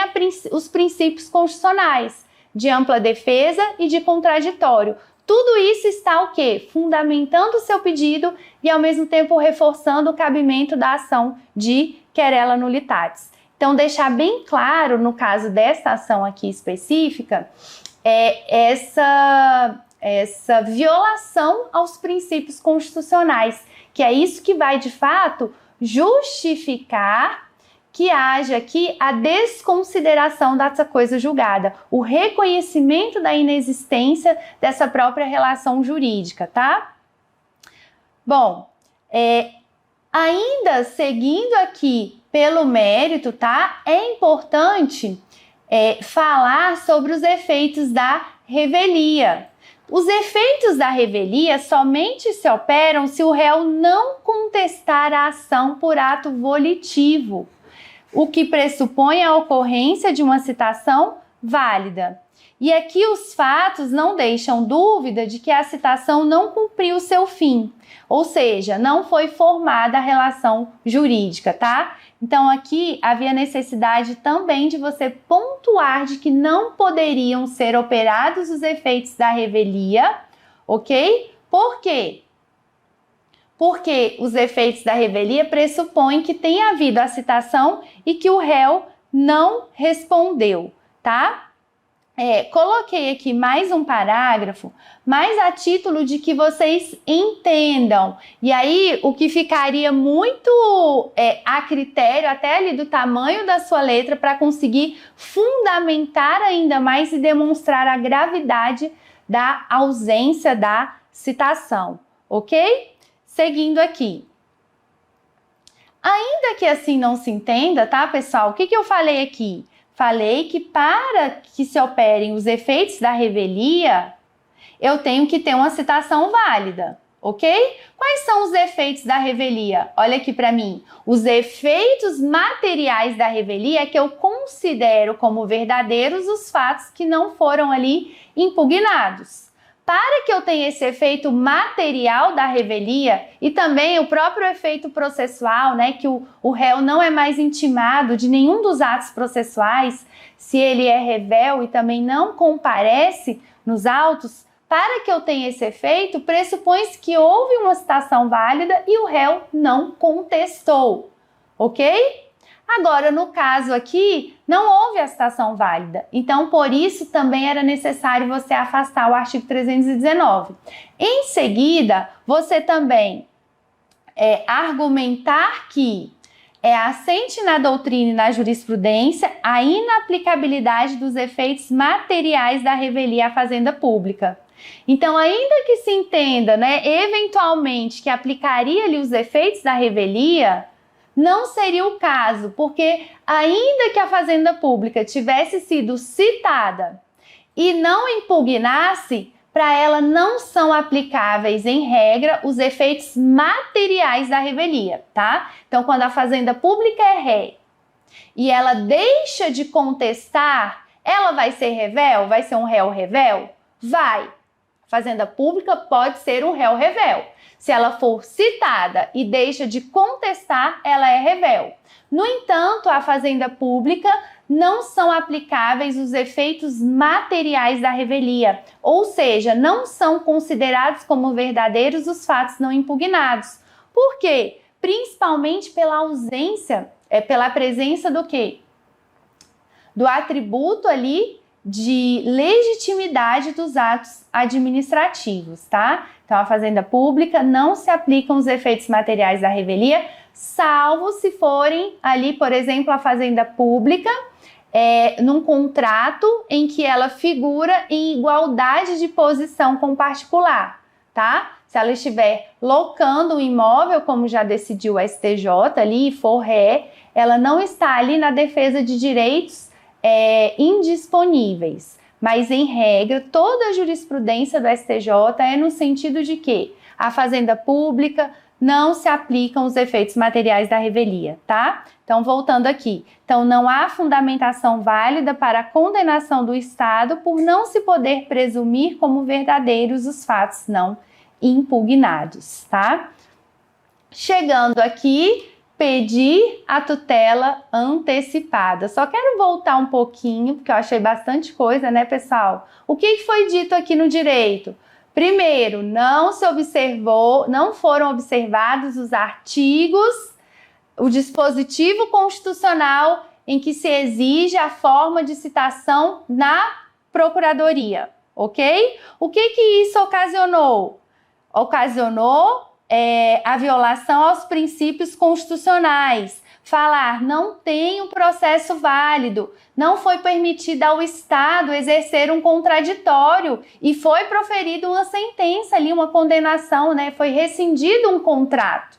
os princípios constitucionais de ampla defesa e de contraditório. Tudo isso está o quê? Fundamentando o seu pedido e, ao mesmo tempo, reforçando o cabimento da ação de querela nullitatis. Então, deixar bem claro, no caso desta ação aqui específica, essa violação aos princípios constitucionais, que é isso que vai, de fato, justificar que haja aqui a desconsideração dessa coisa julgada, o reconhecimento da inexistência dessa própria relação jurídica, tá? Bom, ainda seguindo aqui pelo mérito, tá? É importante falar sobre os efeitos da revelia. Os efeitos da revelia somente se operam se o réu não contestar a ação por ato volitivo, o que pressupõe a ocorrência de uma citação válida. E aqui os fatos não deixam dúvida de que a citação não cumpriu seu fim, ou seja, não foi formada a relação jurídica, tá? Então aqui havia necessidade também de você pontuar de que não poderiam ser operados os efeitos da revelia, ok? Por quê? Porque os efeitos da revelia pressupõem que tenha havido a citação e que o réu não respondeu, tá? Coloquei aqui mais um parágrafo, mais a título de que vocês entendam. E aí, o que ficaria muito a critério, até ali do tamanho da sua letra, para conseguir fundamentar ainda mais e demonstrar a gravidade da ausência da citação, ok? Seguindo aqui. Ainda que assim não se entenda, tá, pessoal? O que eu falei aqui? Falei que para que se operem os efeitos da revelia, eu tenho que ter uma citação válida, ok? Quais são os efeitos da revelia? Olha aqui para mim. Os efeitos materiais da revelia é que eu considero como verdadeiros os fatos que não foram ali impugnados. Para que eu tenha esse efeito material da revelia e também o próprio efeito processual, né, que o réu não é mais intimado de nenhum dos atos processuais, se ele é revel e também não comparece nos autos, para que eu tenha esse efeito, pressupõe-se que houve uma citação válida e o réu não contestou, ok? Agora, no caso aqui, não houve a citação válida. Então, por isso, também era necessário você afastar o artigo 319. Em seguida, você também argumentar que é assente na doutrina e na jurisprudência a inaplicabilidade dos efeitos materiais da revelia à fazenda pública. Então, ainda que se entenda, né, eventualmente, que aplicaria ali os efeitos da revelia, não seria o caso, porque ainda que a fazenda pública tivesse sido citada e não impugnasse, para ela não são aplicáveis, em regra, os efeitos materiais da revelia, tá? Então, quando a fazenda pública é ré e ela deixa de contestar, ela vai ser revel? Vai ser um réu revel? Vai. Fazenda pública pode ser um réu revel. Se ela for citada e deixa de contestar, ela é revel. No entanto, à fazenda pública não são aplicáveis os efeitos materiais da revelia, ou seja, não são considerados como verdadeiros os fatos não impugnados. Por quê? Principalmente pela ausência, pela presença do quê? Do atributo ali de legitimidade dos atos administrativos, tá? Então, a fazenda pública não se aplicam os efeitos materiais da revelia, salvo se forem ali, por exemplo, a fazenda pública, num contrato em que ela figura em igualdade de posição com o particular, tá? Se ela estiver locando um imóvel, como já decidiu o STJ ali, e for ré, ela não está ali na defesa de direitos indisponíveis. Mas, em regra, toda a jurisprudência do STJ é no sentido de que a fazenda pública não se aplicam os efeitos materiais da revelia, tá? Então, voltando aqui. Então, não há fundamentação válida para a condenação do Estado por não se poder presumir como verdadeiros os fatos não impugnados, tá? Chegando aqui, pedir a tutela antecipada. Só quero voltar um pouquinho, porque eu achei bastante coisa, né, pessoal? O que foi dito aqui no direito? Primeiro, não foram observados os artigos, o dispositivo constitucional em que se exige a forma de citação na Procuradoria, ok? O que isso ocasionou? Ocasionou a violação aos princípios constitucionais. Falar não tem um processo válido, não foi permitido ao Estado exercer um contraditório e foi proferida uma sentença ali, uma condenação, né? Foi rescindido um contrato,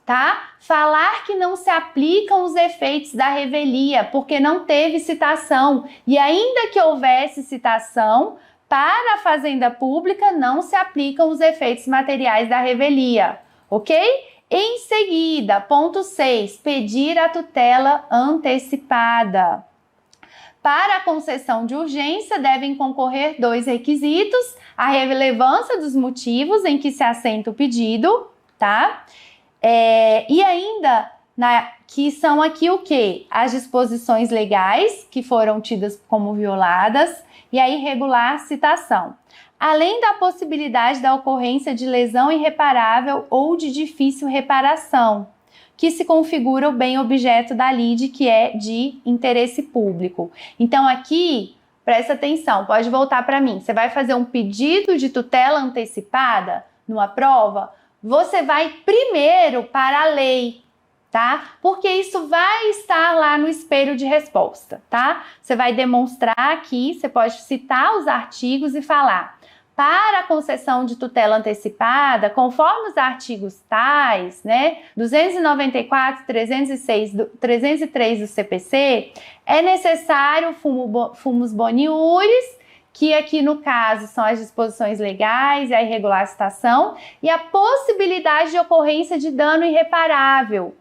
tá? Falar que não se aplicam os efeitos da revelia, porque não teve citação, e ainda que houvesse citação, para a fazenda pública não se aplicam os efeitos materiais da revelia, ok? Em seguida, ponto 6, pedir a tutela antecipada. Para a concessão de urgência, devem concorrer 2 requisitos: a relevância dos motivos em que se assenta o pedido, tá? E ainda, que são aqui o quê? As disposições legais que foram tidas como violadas e a irregular citação. Além da possibilidade da ocorrência de lesão irreparável ou de difícil reparação, que se configura o bem objeto da lide, que é de interesse público. Então aqui, presta atenção, pode voltar para mim. Você vai fazer um pedido de tutela antecipada numa prova, você vai primeiro para a lei, tá? Porque isso vai estar lá no espelho de resposta, tá? Você vai demonstrar aqui, você pode citar os artigos e falar: para a concessão de tutela antecipada, conforme os artigos tais, né, 294, 306, 303 do CPC, é necessário fumus boni iuris, que aqui no caso são as disposições legais e a irregular citação, e a possibilidade de ocorrência de dano irreparável.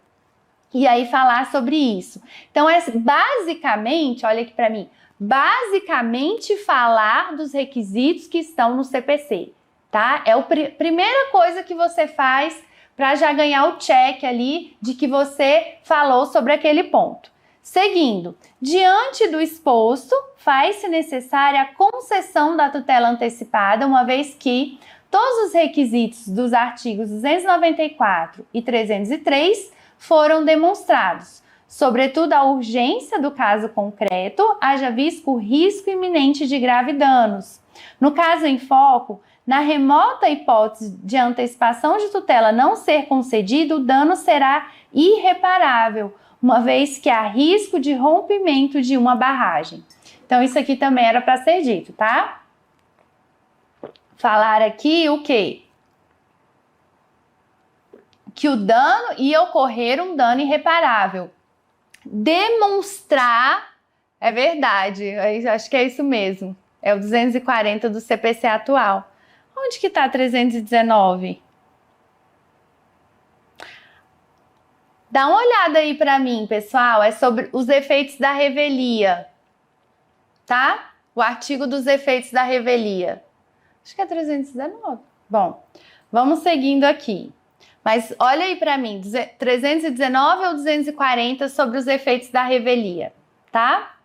E aí falar sobre isso. Então, basicamente, olha aqui para mim, basicamente falar dos requisitos que estão no CPC, tá? É a primeira coisa que você faz para já ganhar o check ali de que você falou sobre aquele ponto. Seguindo, diante do exposto, faz-se necessária a concessão da tutela antecipada, uma vez que todos os requisitos dos artigos 294 e 303 foram demonstrados, sobretudo a urgência do caso concreto, haja visto o risco iminente de grave danos. No caso em foco, na remota hipótese de antecipação de tutela não ser concedido, o dano será irreparável, uma vez que há risco de rompimento de uma barragem. Então, isso aqui também era para ser dito, tá? Falar aqui o quê? Que o dano ia ocorrer um dano irreparável. Demonstrar, é verdade, acho que é isso mesmo, é o 240 do CPC atual. Onde que está 319? Dá uma olhada aí para mim, pessoal, é sobre os efeitos da revelia, tá? O artigo dos efeitos da revelia. Acho que é 319. Bom, vamos seguindo aqui. Mas olha aí para mim, 319 ou 240 sobre os efeitos da revelia, tá?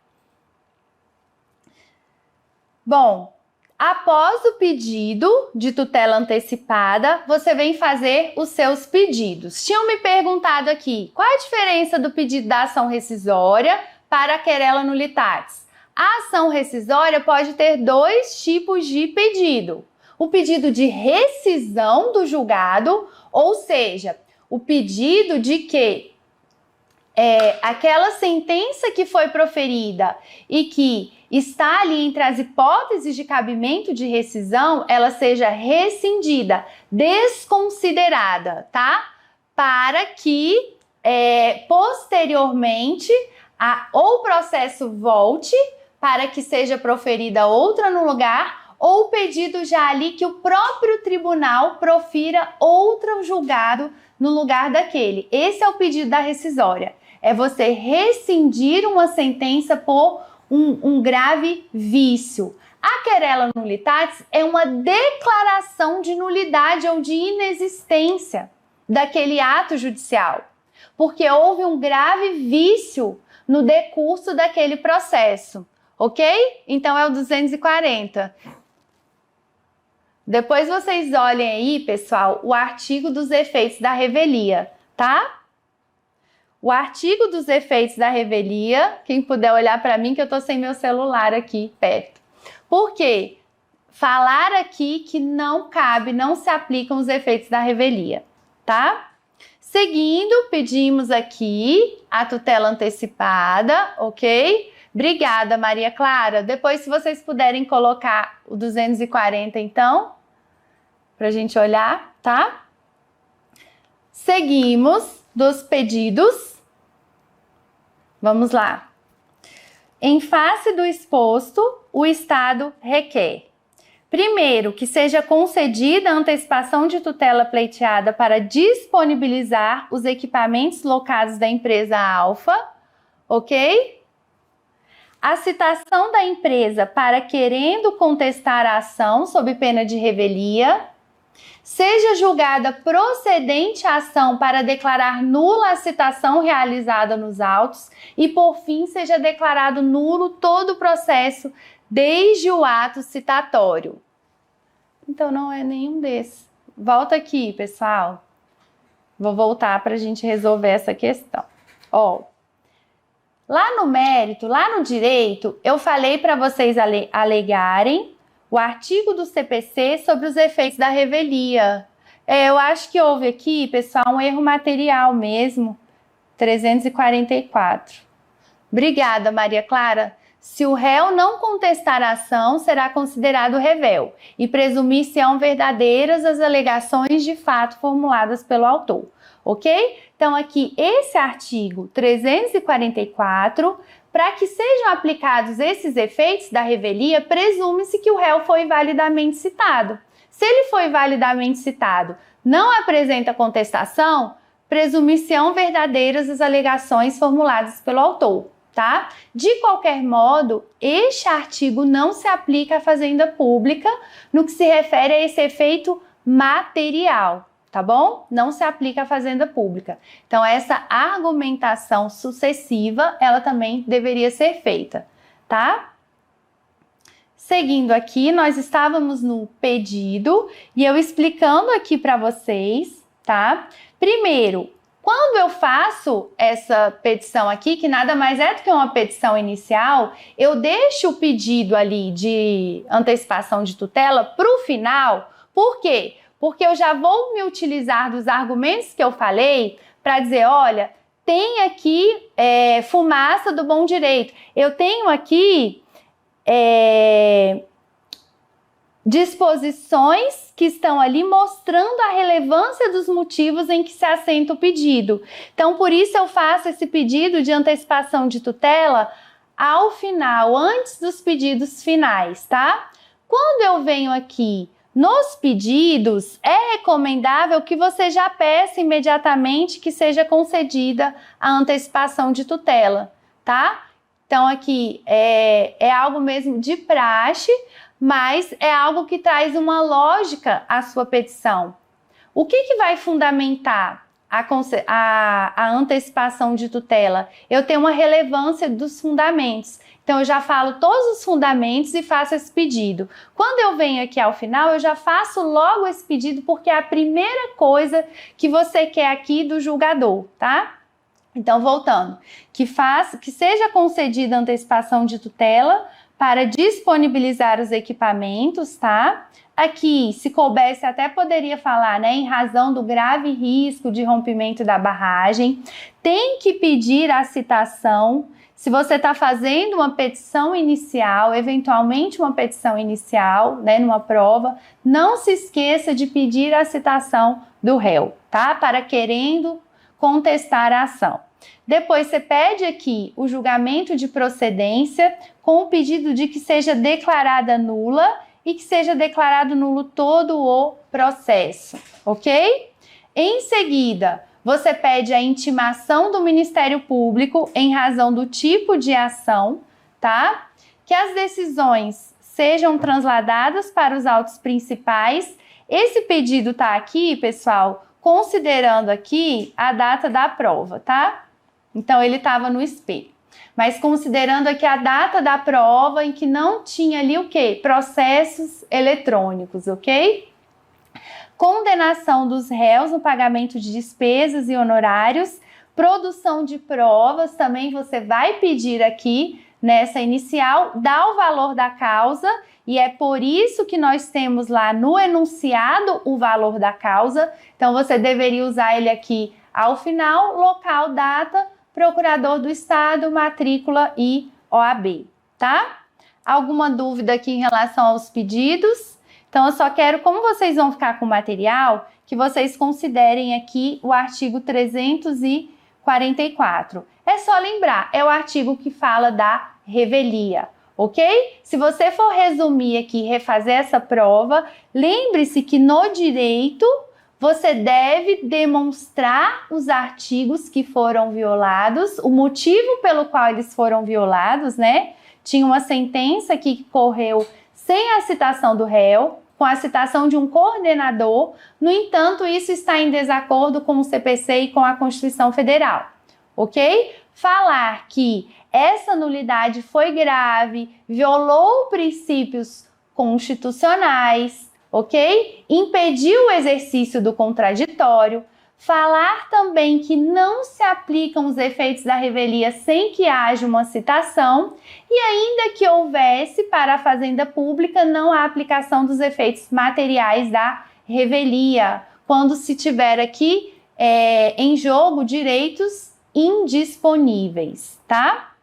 Bom, após o pedido de tutela antecipada, você vem fazer os seus pedidos. Tinham me perguntado aqui, qual a diferença do pedido da ação rescisória para a querela nulitatis? A ação rescisória pode ter dois tipos de pedido. O pedido de rescisão do julgado, ou seja, o pedido de que aquela sentença que foi proferida e que está ali entre as hipóteses de cabimento de rescisão, ela seja rescindida, desconsiderada, tá? Para que posteriormente ou o processo volte para que seja proferida outra no lugar, ou o pedido já ali que o próprio tribunal profira outro julgado no lugar daquele. Esse é o pedido da rescisória. É você rescindir uma sentença por um grave vício. A querela nullitatis é uma declaração de nulidade ou de inexistência daquele ato judicial, porque houve um grave vício no decurso daquele processo, ok? Então é o 240. Depois vocês olhem aí, pessoal, o artigo dos efeitos da revelia, tá? O artigo dos efeitos da revelia, quem puder olhar para mim, que eu tô sem meu celular aqui perto. Por quê? Falar aqui que não cabe, não se aplicam os efeitos da revelia, tá? Seguindo, pedimos aqui a tutela antecipada, ok? Obrigada, Maria Clara. Depois, se vocês puderem colocar o 240, então, para a gente olhar, tá? Seguimos dos pedidos. Vamos lá. Em face do exposto, o Estado requer: primeiro, que seja concedida a antecipação de tutela pleiteada para disponibilizar os equipamentos locados da empresa Alfa, ok? A citação da empresa para querendo contestar a ação sob pena de revelia. Seja julgada procedente a ação para declarar nula a citação realizada nos autos e, por fim, seja declarado nulo todo o processo desde o ato citatório. Então, não é nenhum desses. Volta aqui, pessoal. Vou voltar para a gente resolver essa questão. Ó, lá no mérito, lá no direito, eu falei para vocês alegarem o artigo do CPC sobre os efeitos da revelia. Eu acho que houve aqui, pessoal, um erro material mesmo. 344. Obrigada, Maria Clara. Se o réu não contestar a ação, será considerado revel e presumir-se-ão verdadeiras as alegações de fato formuladas pelo autor, ok? Então, aqui, esse artigo 344, para que sejam aplicados esses efeitos da revelia, presume-se que o réu foi validamente citado. Se ele foi validamente citado, não apresenta contestação, presumir-se-ão verdadeiras as alegações formuladas pelo autor, tá? De qualquer modo, este artigo não se aplica à fazenda pública no que se refere a esse efeito material, tá bom? Não se aplica à fazenda pública. Então, essa argumentação sucessiva, ela também deveria ser feita, tá? Seguindo aqui, nós estávamos no pedido e eu explicando aqui para vocês, tá? Primeiro, quando eu faço essa petição aqui, que nada mais é do que uma petição inicial, eu deixo o pedido ali de antecipação de tutela para o final. Por quê? Porque eu já vou me utilizar dos argumentos que eu falei para dizer, olha, tem aqui fumaça do bom direito. Eu tenho aqui disposições que estão ali mostrando a relevância dos motivos em que se assenta o pedido. Então, por isso eu faço esse pedido de antecipação de tutela ao final, antes dos pedidos finais, tá? Quando eu venho aqui nos pedidos, é recomendável que você já peça imediatamente que seja concedida a antecipação de tutela, tá? Então, aqui é algo mesmo de praxe, mas é algo que traz uma lógica à sua petição. O que vai fundamentar a antecipação de tutela? Eu tenho uma relevância dos fundamentos. Então, eu já falo todos os fundamentos e faço esse pedido. Quando eu venho aqui ao final, eu já faço logo esse pedido, porque é a primeira coisa que você quer aqui do julgador, tá? Então, voltando, que seja concedida antecipação de tutela para disponibilizar os equipamentos, tá? Aqui, se coubesse, até poderia falar, né, em razão do grave risco de rompimento da barragem, tem que pedir a citação. Se você está fazendo uma petição inicial, eventualmente uma petição inicial, né, numa prova, não se esqueça de pedir a citação do réu, tá? Para querendo contestar a ação. Depois você pede aqui o julgamento de procedência com o pedido de que seja declarada nula e que seja declarado nulo todo o processo, ok? Em seguida, você pede a intimação do Ministério Público em razão do tipo de ação, tá? Que as decisões sejam transladadas para os autos principais. Esse pedido tá aqui, pessoal, considerando aqui a data da prova, tá? Então, ele estava no espelho. Mas considerando aqui a data da prova em que não tinha ali o quê? Processos eletrônicos, ok? Condenação dos réus no pagamento de despesas e honorários, produção de provas, também você vai pedir aqui nessa inicial, dá o valor da causa, e é por isso que nós temos lá no enunciado o valor da causa, então você deveria usar ele aqui ao final, local, data, procurador do estado, matrícula e OAB, tá? Alguma dúvida aqui em relação aos pedidos? Então, eu só quero, como vocês vão ficar com o material, que vocês considerem aqui o artigo 344. É só lembrar, é o artigo que fala da revelia, ok? Se você for resumir aqui, refazer essa prova, lembre-se que no direito você deve demonstrar os artigos que foram violados, o motivo pelo qual eles foram violados, né? Tinha uma sentença aqui que correu sem a citação do réu, com a citação de um coordenador. No entanto, isso está em desacordo com o CPC e com a Constituição Federal, ok? Falar que essa nulidade foi grave, violou princípios constitucionais, ok? Impediu o exercício do contraditório. Falar também que não se aplicam os efeitos da revelia sem que haja uma citação e ainda que houvesse para a fazenda pública, não há aplicação dos efeitos materiais da revelia, quando se tiver aqui em jogo direitos indisponíveis, tá?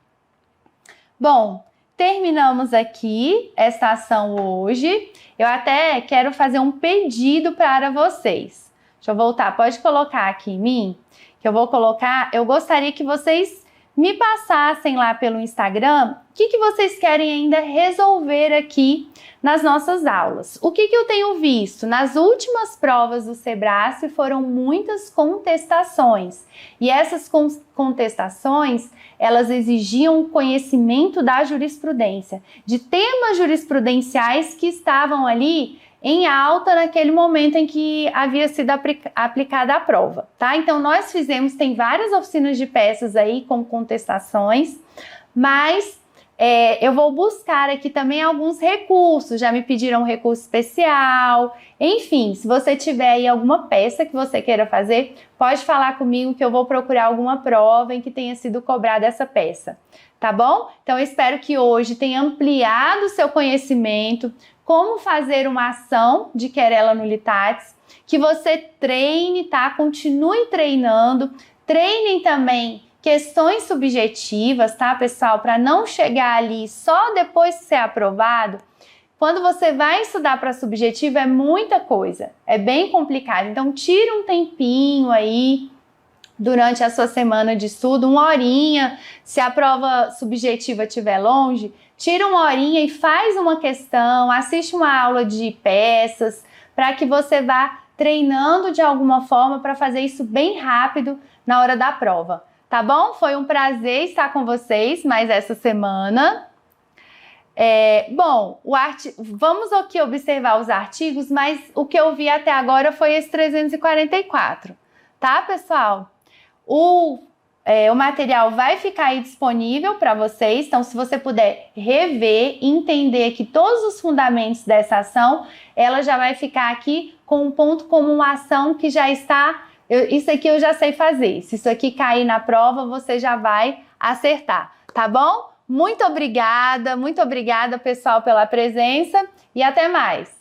Bom, terminamos aqui esta ação hoje. Eu até quero fazer um pedido para vocês. Deixa eu voltar, pode colocar aqui em mim, que eu vou colocar, eu gostaria que vocês me passassem lá pelo Instagram o que vocês querem ainda resolver aqui nas nossas aulas. O que eu tenho visto? Nas últimas provas do Sebrasp foram muitas contestações, e essas contestações, elas exigiam conhecimento da jurisprudência, de temas jurisprudenciais que estavam ali em alta naquele momento em que havia sido aplicada a prova, tá? Então, nós fizemos, tem várias oficinas de peças aí com contestações, mas eu vou buscar aqui também alguns recursos, já me pediram um recurso especial, enfim, se você tiver aí alguma peça que você queira fazer, pode falar comigo que eu vou procurar alguma prova em que tenha sido cobrada essa peça, tá bom? Então, eu espero que hoje tenha ampliado o seu conhecimento, como fazer uma ação de querela nulitatis, que você treine, tá? Continue treinando, treinem também questões subjetivas, tá, pessoal? Para não chegar ali só depois de ser aprovado. Quando você vai estudar para subjetiva é muita coisa, é bem complicado. Então, tira um tempinho aí durante a sua semana de estudo, uma horinha, se a prova subjetiva estiver longe, tira uma horinha e faz uma questão, assiste uma aula de peças, para que você vá treinando de alguma forma para fazer isso bem rápido na hora da prova, tá bom? Foi um prazer estar com vocês mais essa semana. Bom, vamos aqui observar os artigos, mas o que eu vi até agora foi esse 344, tá, pessoal? O material vai ficar aí disponível para vocês, então se você puder rever, entender aqui todos os fundamentos dessa ação, ela já vai ficar aqui com um ponto como uma ação que já está Isso aqui eu já sei fazer. Se isso aqui cair na prova, você já vai acertar, tá bom? Muito obrigada, pessoal, pela presença e até mais!